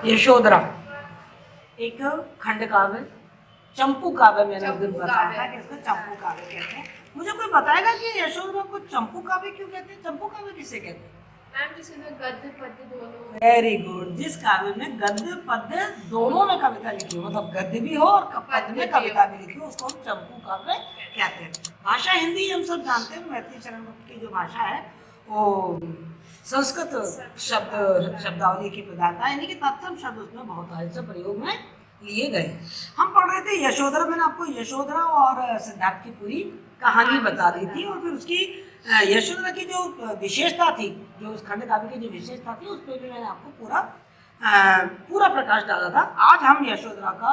यशोधरा एक खंड काव्य, चंपू काव्य मैंने उस दिन बताया था कि इसको चंपू काव्य कहते हैं। मुझे कोई बताएगा कि यशोधरा को चंपू काव्य क्यों कहते हैं? चंपू काव्य किसे कहते हैं? मैम जिसमें गद्य पद्य दोनों। Very good. जिस काव्य में गद्य पद्य दोनों में कविता लिखी हो, मतलब गद्य भी हो और पद्य में कविता भी लिखी हो, उसको हम चंपू काव्य कहते हैं। भाषा हिंदी हम सब जानते हैं। मैथिली शरण गुप्त की जो भाषा है वो संस्कृत शब्दावली की प्रदाता है, यानी कि तत्सम शब्द उसमें बहुत से प्रयोग में लिए गए। हम पढ़ रहे थे यशोधरा। मैंने आपको यशोधरा और सिद्धार्थ की पूरी कहानी बता दी थी और फिर उसकी यशोधरा की जो विशेषता थी, जो उस खंड काव्य की जो विशेषता थी, उस पर भी मैंने आपको पूरा प्रकाश डाला था। आज हम यशोधरा का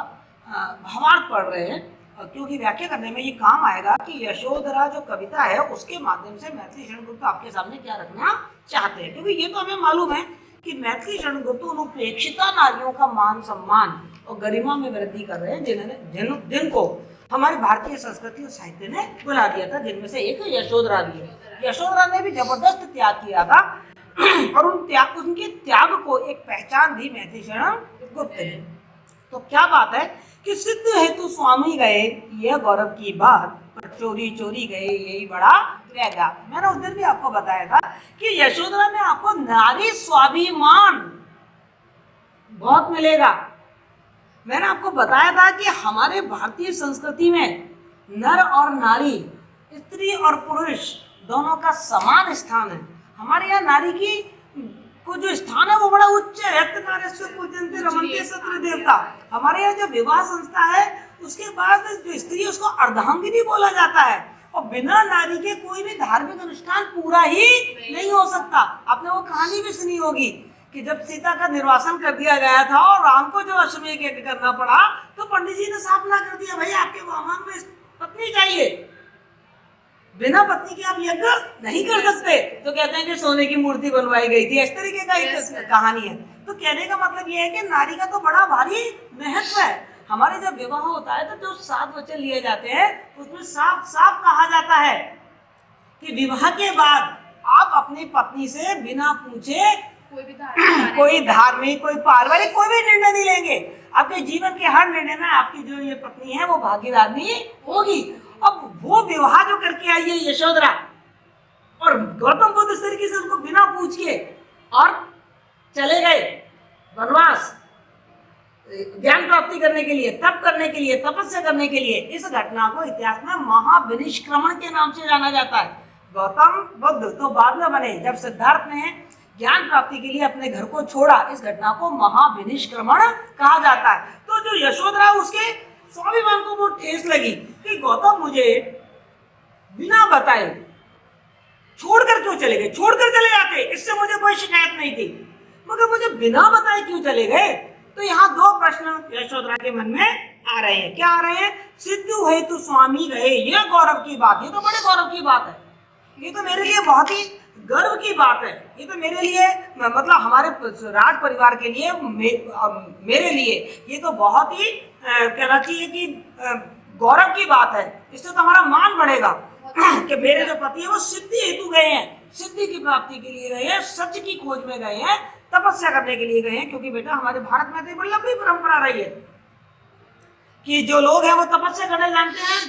भावार्थ पढ़ रहे हैं, क्योंकि व्याख्या करने में ये काम आएगा कि यशोधरा जो कविता है उसके माध्यम से मैथिली शरण गुप्त आपके सामने क्या रखना चाहते हैं। क्योंकि ये तो हमें मालूम है कि मैथिली शरण गुप्त उन उपेक्षिता नारियों का मान सम्मान और गरिमा में वृद्धि कर रहे हैं, जिनको हमारी भारतीय संस्कृति और साहित्य ने बुला दिया था, जिनमें से एक यशोधरा भी है। यशोधरा ने भी जबरदस्त त्याग किया था और उनके त्याग को एक पहचान दी मैथिली शरण गुप्त ने। तो क्या बात है कि सिद्ध हेतु स्वामी गए यह गौरव की बात, पर चोरी चोरी गए यही बड़ा वेगा। मैंने उस दिन भी आपको बताया था कि यशोधरा में आपको नारी स्वाभिमान बहुत मिलेगा। मैंने आपको बताया था कि हमारे भारतीय संस्कृति में नर और नारी, स्त्री और पुरुष दोनों का समान स्थान है। हमारे यहाँ नारी की को जो स्थान है वो बड़ा उच्च है। पूजन्ते रमन्ते सत्र देवता। हमारे यहाँ जो विवाह संस्था है उसके बाद जो स्त्री उसको अर्धांगिनी बोला जाता है, और बिना नारी के कोई भी धार्मिक अनुष्ठान पूरा ही नहीं हो सकता। आपने वो कहानी भी सुनी होगी कि जब सीता का निर्वासन कर दिया गया था और राम को जो अश्वमेध यज्ञ करना पड़ा, तो पंडित जी ने साफ ना कर दिया, भाई आपके वाहन में पत्नी चाहिए, बिना पत्नी के आप यज्ञ नहीं कर सकते। तो कहते हैं कि सोने की मूर्ति बनवाई गई थी। इस तरीके का एक कहानी है। तो कहने का मतलब यह है कि नारी का तो बड़ा भारी महत्व है। हमारे जब विवाह होता है तो जो 7 वचन लिए जाते हैं उसमें साफ साफ कहा जाता है कि विवाह के बाद आप अपनी पत्नी से बिना पूछे कोई धार्मिक, कोई पारिवारिक कोई भी निर्णय नहीं लेंगे। आपके जीवन के हर निर्णय में आपकी जो ये पत्नी है वो भागीदारी होगी। अब वो विवाह जो करके आई है यशोधरा, और गौतम बुद्ध इस तरीके से उनको बिना पूछ के और चले गए वनवास ज्ञान प्राप्ति करने के लिए, तप करने के लिए, तपस्या करने के लिए। इस घटना को इतिहास में महाविनिष्क्रमण के नाम से जाना जाता है। गौतम बुद्ध तो बाद में बने, जब सिद्धार्थ ने ज्ञान प्राप्ति के लिए अपने घर को छोड़ा, इस घटना को महाविनिष्क्रमण कहा जाता है। तो जो यशोधरा, उसके स्वाभिमान को वो ठेस लगी कि गौतम मुझे बिना बताए छोड़कर क्यों चले गए। छोड़कर चले जाते, इससे मुझे कोई शिकायत नहीं थी, मगर मुझे बिना बताए क्यों चले गए। तो यहाँ 2 प्रश्न यशोधरा के मन में आ रहे हैं। क्या आ रहे हैं? सिद्धू हेतु स्वामी गए, यह गौरव की बात। ये तो बड़े गौरव की बात है। ये तो मेरे लिए बहुत ही गर्व की बात है। ये तो मेरे लिए, मतलब हमारे राज परिवार के लिए, मेरे लिए ये तो बहुत ही कहना चाहिए कि गौरव की बात है। इससे तो हमारा मान बढ़ेगा कि मेरे जो पति है वो सिद्धि हेतु गए हैं, सिद्धि की प्राप्ति के लिए गए हैं, सच की खोज में गए हैं, तपस्या करने के लिए गए हैं। क्योंकि बेटा हमारे भारत में तो बड़ी लंबी परंपरा रही है कि जो लोग हैं वो तपस्या करने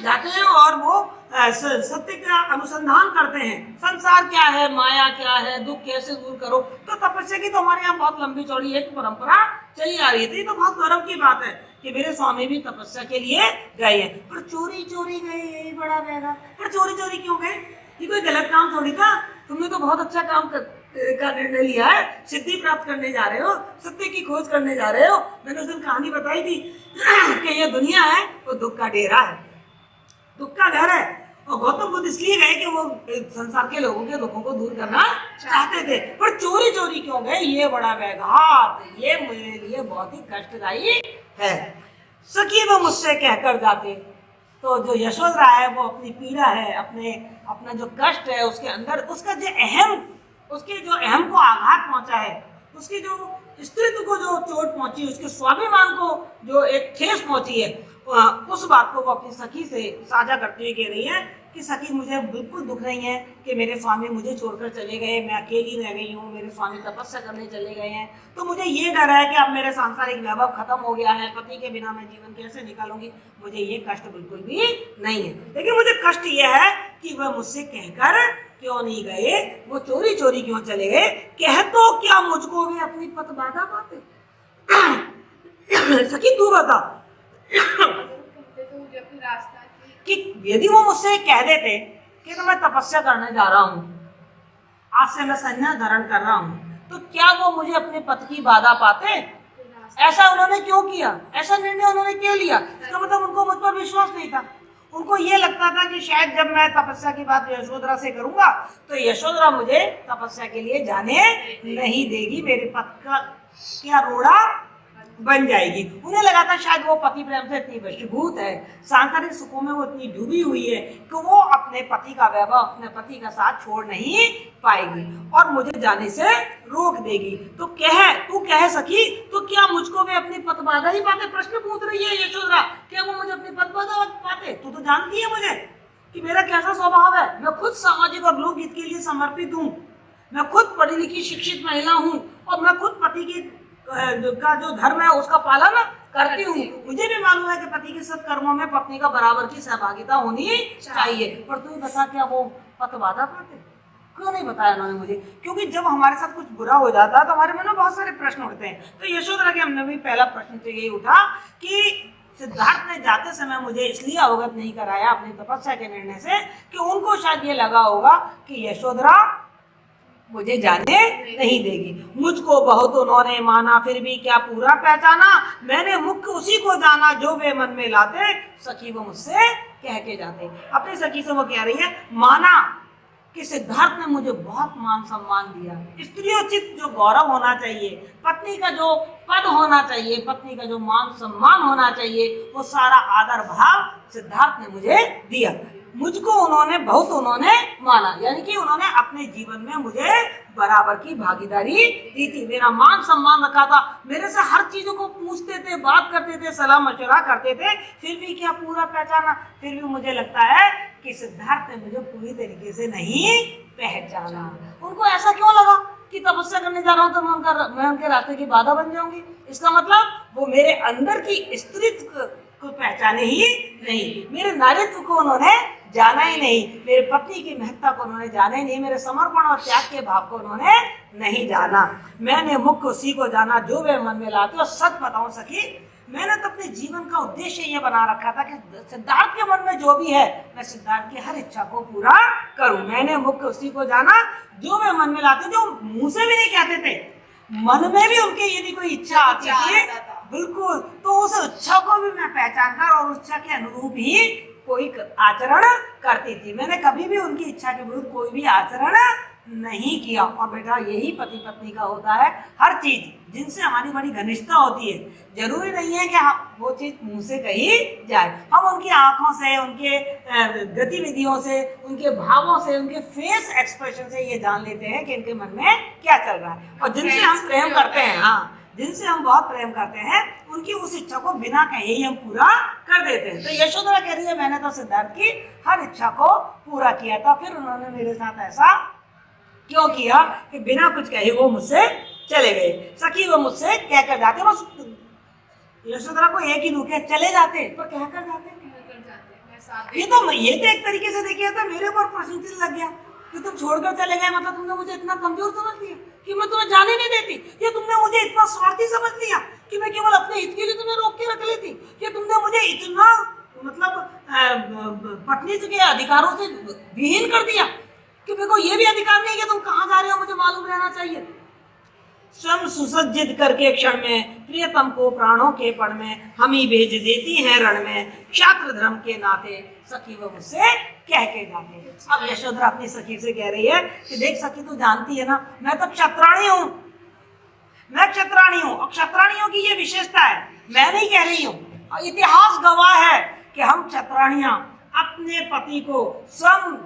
जाते हैं और वो सत्य का अनुसंधान करते हैं। संसार क्या है, माया क्या है, दुख कैसे दूर करो। तो तपस्या की तो हमारे यहाँ बहुत लंबी चौड़ी एक परंपरा चली आ रही थी। तो बहुत गौरव की बात है कि मेरे स्वामी भी तपस्या के लिए गए हैं। पर चोरी चोरी गए यही बड़ा रहेगा। पर चोरी चोरी क्यों गए? ये कोई गलत काम थोड़ी था। तुमने तो बहुत अच्छा काम का निर्णय लिया है, सिद्धि प्राप्त करने जा रहे हो, सत्य की खोज करने जा रहे हो। मैंने उस दिन कहानी बताई थी कि ये दुनिया है वो दुख का डेरा है, दुख का घर है। और गौतम बुद्ध इसलिए गए कि वो संसार के लोगों के दुखों को दूर करना चाहते थे। पर चोरी चोरी क्यों गए? ये बड़ा व्याघात, ये मेरे लिए बहुत ही कष्टदायी है। सखी वो मुझसे कहकर जाते। तो जो यशोधरा है वो अपनी पीड़ा है, अपना जो कष्ट है उसके अंदर, उसका जो अहम को आघात पहुंचा है, उसकी जो स्त्रीत्व को जो चोट पहुंची, उसके स्वाभिमान को जो एक ठेस पहुंची है, उस बात को वो अपनी सखी से साझा करते हुए कह रही है कि सखी मुझे बिल्कुल दुख नहीं है कि मेरे स्वामी मुझे छोड़कर चले गए, मैं अकेली रह गई हूँ, मेरे स्वामी तपस्या करने चले गए हैं, तो मुझे ये डर है कि अब मेरे सांसारिक वैभव खत्म हो गया है, पति के बिना मैं जीवन कैसे निकालूंगी। मुझे ये कष्ट बिल्कुल भी नहीं है, लेकिन मुझे कष्ट ये है कि वह मुझसे कहकर क्यों नहीं गए, वो चोरी चोरी क्यों चले गए। कह तो क्या मुझको वे अपनी पत बाधा पाते। सखी तू बता कहते तो मुझे अपनी रास्ता कि यदि वो मुझसे कह देते कि तो मैं तपस्या करने जा रहा हूँ, आज से मैं संन्यास धारण कर रहा हूँ, तो क्या वो मुझे अपने पद की बाधा पाते। ऐसा उन्होंने क्यों किया, ऐसा निर्णय उन्होंने क्यों लिया। इसका मतलब उनको मुझ पर विश्वास नहीं था। उनको ये लगता था कि शायद जब मैं तपस्या की बात यशोधरा से करूंगा तो यशोधरा मुझे तपस्या के लिए जाने नहीं देगी, मेरे पद का क्या रोड़ा बन जाएगी। उन्हें लगा था शायद वो पति प्रेम से इतनी वशीभूत है, सांसारिक सुखों में वो इतनी डूबी हुई है कि वो अपने पति का वैभव, अपने पति का साथ छोड़ नहीं पाएगी और मुझे जाने से रोक देगी। तो तू कह सकी तो क्या मुझको वे अपनी पद बाधा ही पाते। प्रश्न पूछ रही है यशोधरा, क्या वो मुझे अपनी पद बाधा पाते। तू तो जानती है मुझे कि मेरा कैसा स्वभाव है, मैं खुद सामाजिक और लोकहित के लिए समर्पित हूँ, मैं खुद पढ़ी लिखी शिक्षित महिला हूँ और मैं खुद पति की का जो धर्म है उसका पालन करती हूँ। मुझे भी मालूम है कि पति के सत्कर्मों में पत्नी का बराबर की सहभागिता होनी चाहिए। पर तू बता क्या वो पत बाधा पाते। क्यों नहीं बताया उन्होंने मुझे, क्योंकि जब हमारे साथ कुछ बुरा हो जाता है तो हमारे मन में बहुत सारे प्रश्न उठते हैं। तो यशोधरा के हमने भी पहला प्रश्न तो यही उठा कि सिद्धार्थ ने जाते समय मुझे इसलिए अवगत नहीं कराया अपनी तपस्या के निर्णय से कि उनको शायद ये लगा होगा कि यशोधरा मुझे जाने नहीं देगी। मुझको बहुत उन्होंने माना फिर भी क्या पूरा पहचाना, मैंने मुख्य उसी को जाना जो वे मन में लाते, सखी वो मुझसे कह के जाते। अपनी सखी से वो कह रही है माना कि सिद्धार्थ ने मुझे बहुत मान सम्मान दिया, स्त्रियोचित जो गौरव होना चाहिए, पत्नी का जो पद होना चाहिए, पत्नी का जो मान सम्मान होना चाहिए, वो सारा आदर भाव सिद्धार्थ ने मुझे दिया। मुझको उन्होंने माना, यानी कि उन्होंने अपने जीवन में मुझे बराबर की भागीदारी दी थी, मेरा मान सम्मान रखा था, मेरे से हर चीजों को पूछते थे, बात करते थे, सलाह मशवरा करते थे, फिर भी क्या पूरा पहचाना। फिर भी मुझे लगता है कि सिद्धार्थ ने मुझे पूरी तरीके से नहीं पहचाना। उनको ऐसा क्यों लगा कि तपस्या करने जा रहा हूँ तो मैं उनके रास्ते की बाधा बन जाऊंगी। इसका मतलब वो मेरे अंदर की स्त्रीत्व को पहचाने ही नहीं, मेरे नारीत्व को उन्होंने जाना ही नहीं, मेरे पत्नी की महत्ता को उन्होंने जाना ही नहीं, मेरे समर्पण और त्याग के भाव को उन्होंने नहीं जाना। मैंने मुख्य उसी को जाना जो वे मन में लाते। और सच बताऊं सखी, मैंने तो अपने जीवन का उद्देश्य ये बना रखा था कि सिद्धार्थ के मन में जो भी है मैं सिद्धार्थ की हर इच्छा को पूरा करूं। मैंने मुख्य उसी को जाना जो वे मन में लाते, जो मुंह से भी नहीं कहते थे, मन में भी उनके यदि कोई इच्छा आती थी बिल्कुल, तो उस इच्छा को भी मैं पहचान कर और उस इच्छा के अनुरूप ही कोई आचरण करती थी। मैंने कभी भी उनकी इच्छा के विरुद्ध कोई भी आचरण नहीं किया। और बेटा यही पति पत्नी का होता है, हर चीज जिनसे हमारी बड़ी घनिष्ठता होती है जरूरी नहीं है कि वो चीज मुंह से कही जाए, हम उनकी आंखों से, उनके गतिविधियों से, उनके भावों से, उनके फेस एक्सप्रेशन से ये जान लेते हैं कि इनके मन में क्या चल रहा है। और जिनसे हम प्रेम करते हैं, हाँ जिनसे हम बहुत प्रेम करते हैं, उनकी उस इच्छा को बिना कहे ही हम पूरा कर देते हैं। तो यशोधरा कह रही है मैंने तो सिद्धार्थ की हर इच्छा को पूरा किया था, फिर उन्होंने मेरे साथ ऐसा क्यों किया कि बिना कुछ कहे वो मुझसे चले गए। सखी वो मुझसे कह कर जाते, बस यशोधरा को एक ही रुके चले जाते, पर कह कर जाते। ये तो एक तरीके से देखिए तो मेरे ऊपर प्रश्न चिन्ह लग गया कि तुम छोड़कर चले गए, मतलब तुमने मुझे इतना कमजोर समझ लिया कि मैं तुम्हें जाने नहीं देती, या तुमने मुझे इतना स्वार्थी समझ लिया कि मैं केवल अपने हित के लिए तुम्हें रोक के रख लेती, या तुमने मुझे इतना मतलब पत्नी के अधिकारों से विहीन कर दिया कि मेरे को ये भी अधिकार नहीं कि तुम कहाँ जा रहे हो मुझे मालूम रहना चाहिए। स्वयं सुसज्जित करके क्षण में प्रियतम को प्राणों के पण में हम ही भेज देती हैं रण में, क्षात्र धर्म के नाते सखी वो मुझसे कह के जाते। अब यशोधरा अपनी सखी से कह रही है कि देख सखी तू जानती है ना मैं तो क्षत्राणी हूँ, मैं क्षत्राणी हूँ, और क्षत्राणियों की ये विशेषता है, मैं नहीं कह रही हूँ, इतिहास गवाह है कि हम क्षत्राणियां अपने पति को स्वयं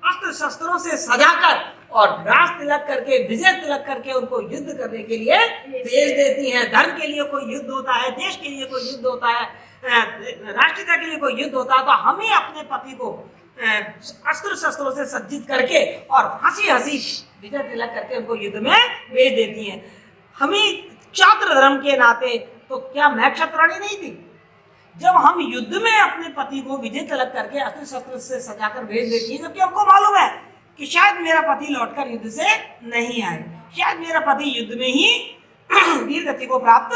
अस्त्र शस्त्रों से सजाकर और राज तिलक करके, विजय तिलक करके उनको युद्ध करने के लिए भेज देती हैं। धर्म के लिए कोई युद्ध होता है, देश के लिए कोई युद्ध होता है, राष्ट्रीयता के लिए कोई युद्ध होता है, तो हम ही अपने पति को अस्त्र शस्त्रों से सज्जित करके और हंसी हंसी विजय तिलक करके उनको युद्ध में भेज देती हैं। हमें क्षात्र धर्म के नाते तो क्या मैं क्षत्राणी नहीं थी? जब हम युद्ध में अपने पति को विजय तिलक करके अस्त्र शस्त्र से सजाकर भेज देती है, जबकि हमको मालूम है कि शायद मेरा पति लौटकर युद्ध से नहीं आए, शायद मेरा पति युद्ध में ही वीर गति को प्राप्त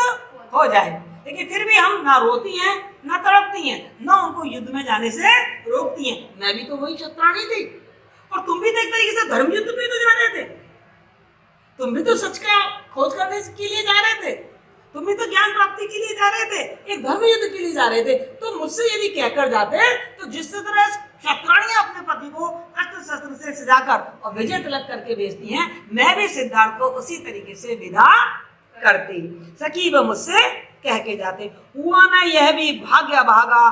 हो जाए, लेकिन फिर भी हम ना रोती हैं ना तड़पती हैं, ना उनको युद्ध में जाने से रोकती हैं। मैं भी तो वही क्षत्राणी थी, और तुम भी तो एक तरीके से धर्म युद्ध पे तो जा रहे थे, तुम भी तो सच का खोज करने के लिए जा रहे थे, तुम भी तो ज्ञान प्राप्ति के लिए जा रहे थे, एक धर्म युद्ध के लिए जा रहे थे। तो मुझसे यदि कहकर जाते तो जिस तरह क्षत्राणियां अपने पति को अस्त्र शस्त्र से सजाकर और विजय तिलक करके भेजती हैं, मैं भी सिद्धार्थ को उसी तरीके से विदा करती। सखी व मुझसे कह के जाते, हुआ ना यह भी भाग्य भागा,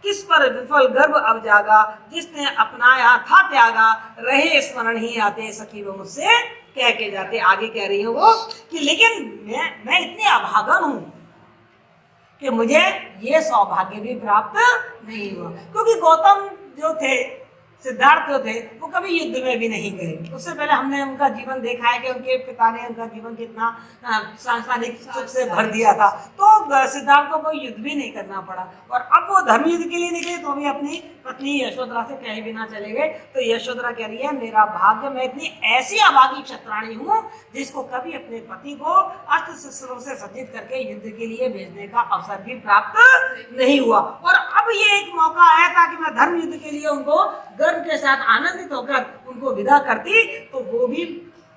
किस पर विफल गर्भ अब जागा, जिसने अपनाया था त्यागा, रहे स्मरण ही आते। सखी व मुझसे कह के जाते। आगे कह रही है वो कि लेकिन मैं इतनी अभागन हूं कि मुझे ये सौभाग्य भी प्राप्त नहीं हुआ, क्योंकि गौतम जो थे, सिद्धार्थ जो थे, वो कभी युद्ध में भी नहीं गए। उससे पहले हमने उनका जीवन देखा है कि उनके पिता ने उनका जीवन कितना सांसारिक सुख से भर दिया था, तो सिद्धार्थ को कोई युद्ध भी नहीं करना पड़ा। और अब वो धर्म युद्ध के लिए निकले तो भी अपनी पत्नी यशोधरा से कहे बिना चले गए। तो यशोधरा कह रही है, मेरा भाग्य, मैं इतनी ऐसी अभागी क्षत्राणी हूँ जिसको कभी अपने पति को अस्त्र शस्त्रों से सज्जित करके युद्ध के लिए भेजने का अवसर भी प्राप्त नहीं हुआ। और अब ये एक मौका आया था कि मैं धर्म युद्ध के लिए उनको गर्व के साथ आनंदित होकर उनको विदा करती, तो वो भी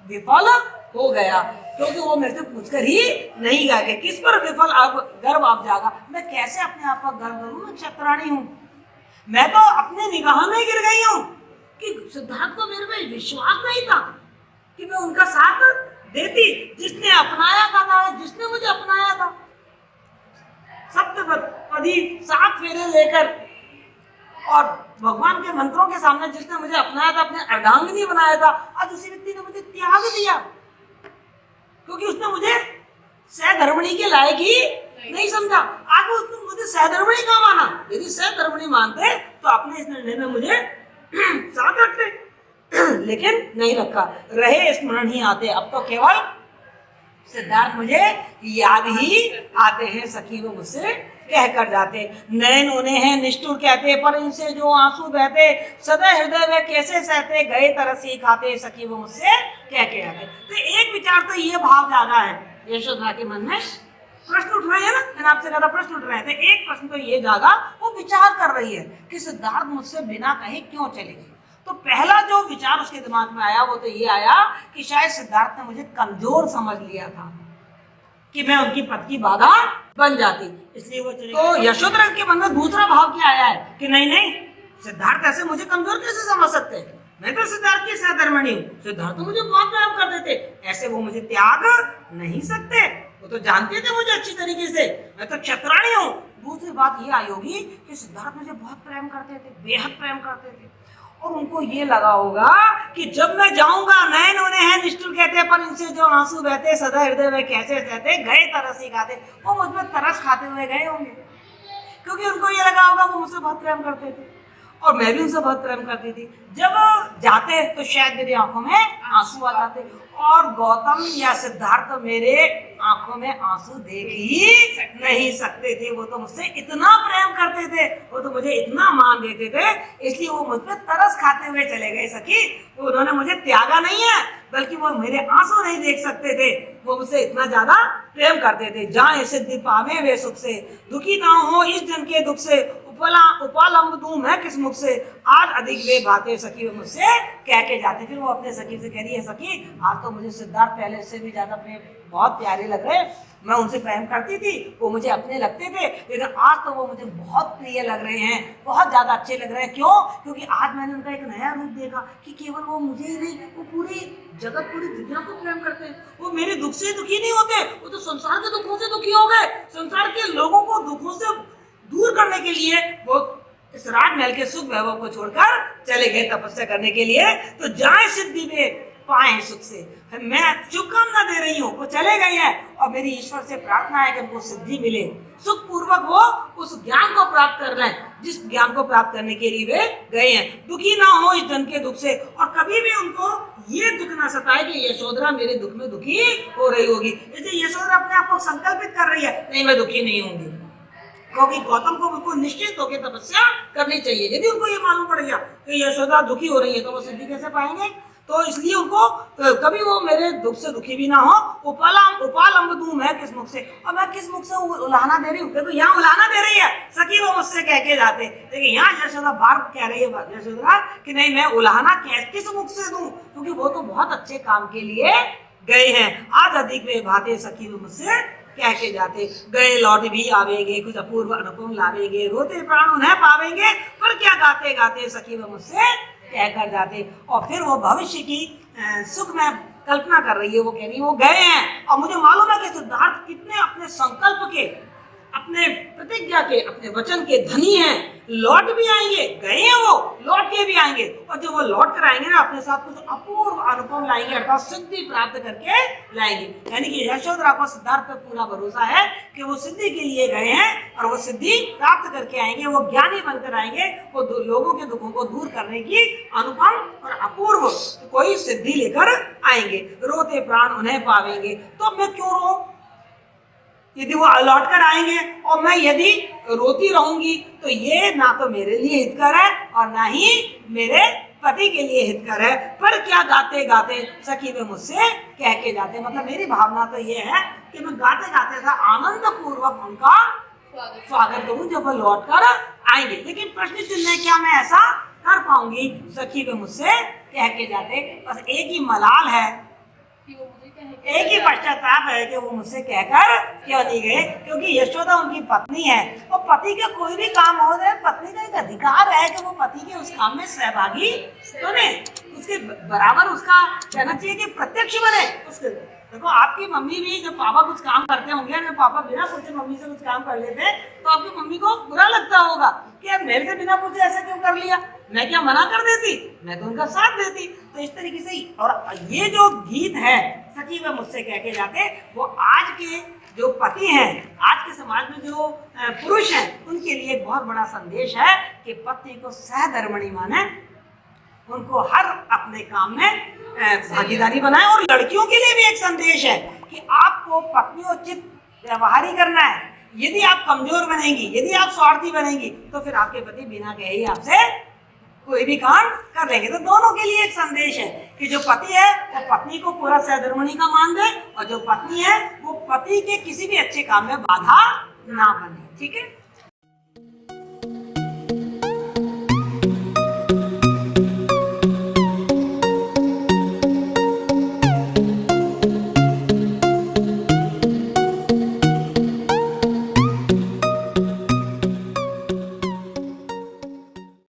विफल हो गया, क्योंकि वो मेरे से पूछकर ही नहीं गया कि किस पर विफल अब गर्व आप जागा। मैं कैसे अपने आप का गर्व करूं? मैं क्षत्राणी हूं, मैं तो अपने निगाह में गिर गई हूं कि सिद्धार्थ को मेरे पे विश्वास नहीं था कि मैं उनका साथ देती। जिसने अपनाया था, जिसने मुझे अपनाया था, सप्तपदी 7 फेरे लेकर और भगवान के मंत्रों के सामने जिसने मुझे अपनाया था, अपने अर्धांगिनी बनाया था, आज उसी व्यक्ति ने मुझे त्याग दिया, क्योंकि उसने मुझे सहधर्मिणी के लायक ही नहीं समझा। आगे उसने मुझे सहधर्मिणी का माना। यदि सहधर्मिणी मानते तो अपने इस निर्णय में मुझे साथ रखते, लेकिन नहीं रखा। रहे स्मरण ही आते, अब तो केवल सिद्धार्थ मुझे याद ही आते हैं। सखी वो मुझसे कह कर जाते, नयन उन्हें हैं निष्ठुर कहते, पर इनसे जो आंसू बहते, सदा हृदय वे कैसे सहते, गए तरस ही खाते। सखी वो मुझसे कह के आते। तो एक विचार तो ये भाव जागा है यशोधरा के मन में, प्रश्न उठ रहे हैं ना, मैंने आपसे कहा था प्रश्न उठ रहे थे। एक प्रश्न तो ये जागा, वो विचार कर रही है कि सिद्धार्थ मुझसे बिना कहे क्यों चले गए। तो पहला जो विचार उसके दिमाग में आया वो तो ये आया कि शायद सिद्धार्थ ने मुझे कमजोर समझ लिया था कि मैं उनकी पद की बाधा बन जाती, इसलिए वो चले। तो यशोधरा के मन में दूसरा भाव क्या आया है कि नहीं नहीं, सिद्धार्थ ऐसे मुझे कमजोर कैसे समझ सकते हैं, मैं तो सिद्धार्थ की सहधर्मिणी हूँ, सिद्धार्थ तो मुझे बहुत प्रेम करते थे, ऐसे वो मुझे त्याग नहीं सकते, वो तो जानते थे मुझे अच्छी तरीके से, मैं तो क्षत्राणी हूँ। दूसरी बात ये आई होगी कि सिद्धार्थ मुझे बहुत प्रेम करते थे, बेहद प्रेम करते थे, और उनको ये लगा होगा कि जब मैं जाऊंगा, नयन उन्हें हैं निष्ठुर कहते, पर इनसे जो आंसू बहते, सदा हृदय में कैसे सहते, गए तरस ही खाते। वो मुझ पर तरस खाते हुए गए होंगे, क्योंकि उनको ये लगा होगा वो मुझसे बहुत प्रेम करते थे और मैं भी उनसे बहुत प्रेम करती थी। जब जाते तो शायद मेरी आंखों में आंसू आ जाते, और गौतम या सिद्धार्थ मेरे आंखों में आंसू देख ही नहीं सकते थे। वो तो मुझसे इतना प्रेम करते थे, वो तो मुझे इतना मान देते थे, इसलिए वो मुझ पर तरस खाते हुए चले गए। सखी, उन्होंने मुझे त्यागा नहीं है, बल्कि वो मेरे आंसू नहीं देख सकते थे, वो मुझसे इतना ज्यादा प्रेम करते थे। जाए सिद्धि पावे वे सुख से, दुखी ना हो इस जन के दुख से, उपालंब दूं मैं किस मुख से, आज अधिक वे बातें। सखी वो मुझसे कह के जाते। फिर वो अपने सखी से कह रही है, सखी आज तो मुझे सिद्धार्थ पहले से भी ज्यादा बहुत प्यारे लग रहे, मैं उनसे प्रेम करती थी, वो मुझे अपने लगते थे, लेकिन आज तो वो मुझे बहुत प्रिय लग रहे हैं, बहुत ज्यादा अच्छे लग रहे हैं। क्यों? क्योंकि आज मैंने उनका एक नया रूप देखा कि केवल वो मुझे ही नहीं, वो पूरी जगत, पूरी दुनिया को प्रेम करते हैं। वो मेरे दुख से दुखी नहीं होते, वो तो संसार के दुखों से दुखी हो गए। संसार के लोगों को दुखों से दूर करने के लिए वो इस राजमहल के सुख वैभव को छोड़कर चले गए तपस्या करने के लिए। तो जाए सिद्धि में पाए सुख से। मैं शुभकामना दे रही हूँ, वो चले गए हैं और मेरी ईश्वर से प्रार्थना है कि उनको सिद्धि मिले, सुख पूर्वक वो उस ज्ञान को प्राप्त कर लें जिस ज्ञान को प्राप्त करने के लिए वे गए हैं। दुखी ना हो इस जन के दुख से, और कभी भी उनको ये दुख ना सताए कि यशोधरा मेरे दुख में दुखी हो रही होगी। जैसे यशोधरा अपने आप को संकल्पित कर रही है, नहीं मैं दुखी नहीं होंगी, क्योंकि गौतम को बिल्कुल निश्चित होकर तपस्या करनी चाहिए। यदि उनको ये मालूम पड़ गया कि यशोदा दुखी हो रही है तो वो सिद्धि कैसे पाएंगे? तो इसलिए उनको कभी वो मेरे दुख से दुखी भी ना हो। उपालंब दूं मैं किस मुख से, और मैं किस मुख से उलाहना दे रही हूँ? देखो यहाँ उलाहना दे रही है, सखी वो मुझसे कह के जाते, लेकिन यहाँ यशोदा बार कह रही है यशोदा कि नहीं मैं उलाहना किस मुख से दूं, क्योंकि वो तो बहुत अच्छे काम के लिए गए हैं। आज अधिक वे भाते सखी वो मुझसे कह के जाते, गए लौट भी आवेंगे, कुछ अपूर्व अनुपम लावेंगे, रोते प्राण उन्हें पावेंगे, पर क्या गाते गाते सखी वो मुझसे कह कर जाते। और फिर वो भविष्य की सुख में कल्पना कर रही है, वो कह रही है वो गए हैं, और मुझे मालूम है कि सिद्धार्थ कितने अपने संकल्प के, अपने प्रतिज्ञा के, अपने वचन के धनी हैं, लौट भी आएंगे, गए हैं वो, लौट के भी आएंगे, और जब वो लौट कर आएंगे ना अपने साथ कुछ अपूर्व अनुपम लाएंगे, अर्थात सिद्धि प्राप्त करके लाएंगे। यानी कि यशोधरा को सिद्धार्थ पर पूरा भरोसा है कि वो सिद्धि के लिए गए हैं और वो सिद्धि प्राप्त करके आएंगे, वो ज्ञानी बनकर आएंगे, वो लोगों के दुखों को दूर करने की अनुपम और अपूर्व कोई सिद्धि लेकर आएंगे। रोते प्राण उन्हें पावेंगे, तो मैं क्यों रो? यदि वो लौट कर आएंगे और मैं यदि रोती रहूंगी तो ये ना तो मेरे लिए हितकर है और ना ही मेरे पति के लिए हितकर है। पर क्या गाते गाते सखी वे मुझसे कह के जाते, मतलब मेरी भावना तो ये है कि मैं गाते गाते था आनंद पूर्वक उनका स्वागत करूं जब वो लौट कर आएंगे। लेकिन प्रश्न चिन्ह है, क्या मैं ऐसा कर पाऊंगी? सखी वे मुझसे कह के जाते, बस एक ही मलाल है, एक ही पश्चाताप है कि वो मुझसे कहकर क्यों नहीं गए, क्योंकि यशोदा उनकी पत्नी है और पति का कोई भी काम हो जाए, पत्नी का एक अधिकार है कि वो पति के उस काम में सहभागी तो नहीं, उसके बराबर उसका कहना चाहिए कि प्रत्यक्ष बने उसके। देखो आपकी मम्मी भी जब पापा कुछ काम करते होंगे, जब पापा बिना पूछे मम्मी से कुछ काम कर लेते तो आपकी मम्मी को बुरा लगता होगा कि यार मेरे से बिना पूछे ऐसा क्यों कर लिया, मैं क्या मना कर देती, मैं तो उनका साथ देती। तो इस तरीके से, और ये जो गीत है सखी व मुझसे कह के जाते, वो आज के जो पति हैं, आज के समाज में जो पुरुष हैं, उनके लिए एक बहुत बड़ा संदेश है कि पत्नी को सहधर्मिणी माने, उनको हर अपने काम में भागीदारी बनाए। और लड़कियों के लिए भी एक संदेश है कि आपको पत्नियोचित व्यवहार ही करना है। यदि आप कमजोर बनेंगी, यदि आप स्वार्थी बनेंगी, तो फिर आपके पति बिना कहे ही आपसे कोई भी काम कर लेंगे। तो दोनों के लिए एक संदेश है कि जो पति है वो पत्नी को पूरा सहधर्मिणी का मान दे, और जो पत्नी है वो पति के किसी भी अच्छे काम में बाधा ना बने। ठीक है।